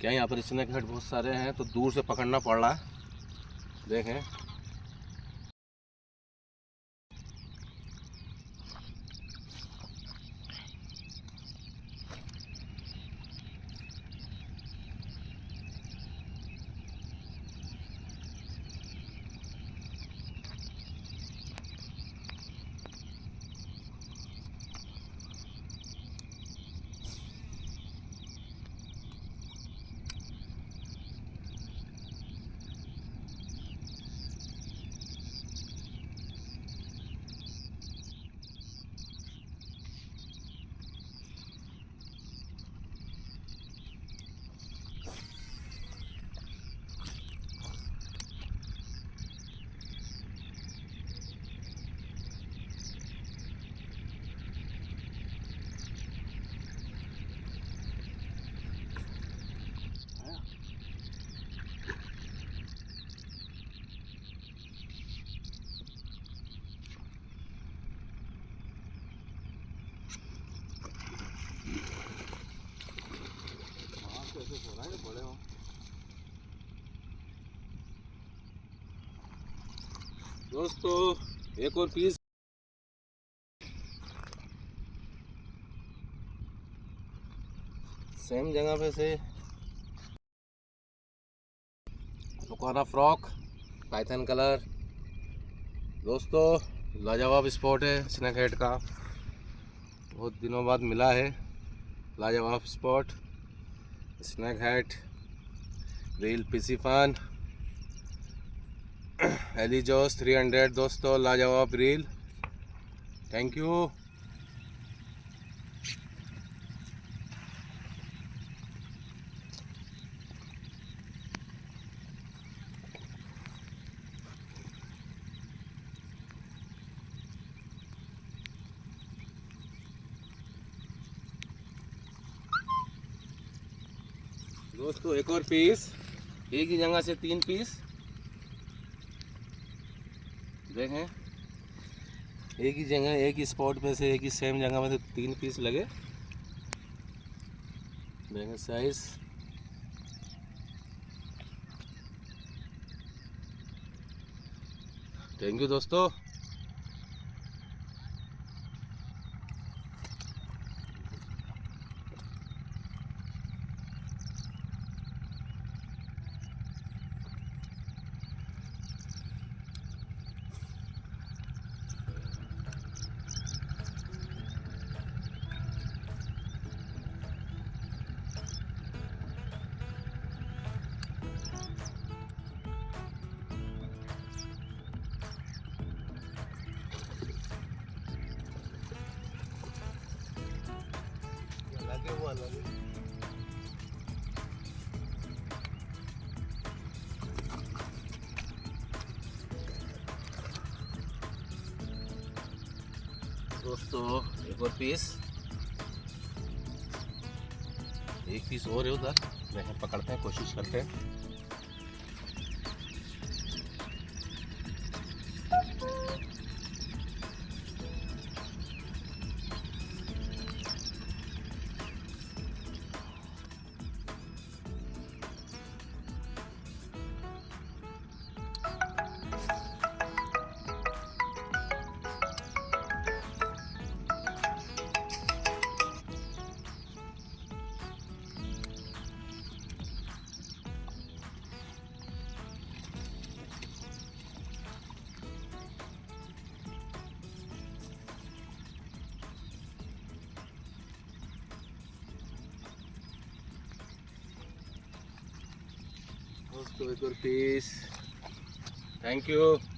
क्या यहाँ पर स्नेक हेड बहुत सारे हैं तो दूर से पकड़ना पड़ रहा है। देखें, बड़े हो दोस्तों, एक और पीस सेम जगह पे से लुकाना फ्रॉक पाइथन कलर। दोस्तों, लाजवाब स्पॉट है स्नेक हेड का, बहुत दिनों बाद मिला है लाजवाब स्पॉट स्नेक हेड। रील पिसीफान एलिजोस 300 दोस्तों, लाजवाब रील। Thank you. दोस्तों, एक और पीस, एक ही जगह से 3 पीस। देखें, एक ही जगह एक ही स्पॉट में से एक ही सेम जगह में से 3 पीस लगे। देखें साइज। थैंक यू दोस्तों। दोस्तों, एक और पीस, एक पीस और है उधर। देखें, पकड़ते हैं, कोशिश करते हैं। दोस्तों, एक और पीस। Thank you.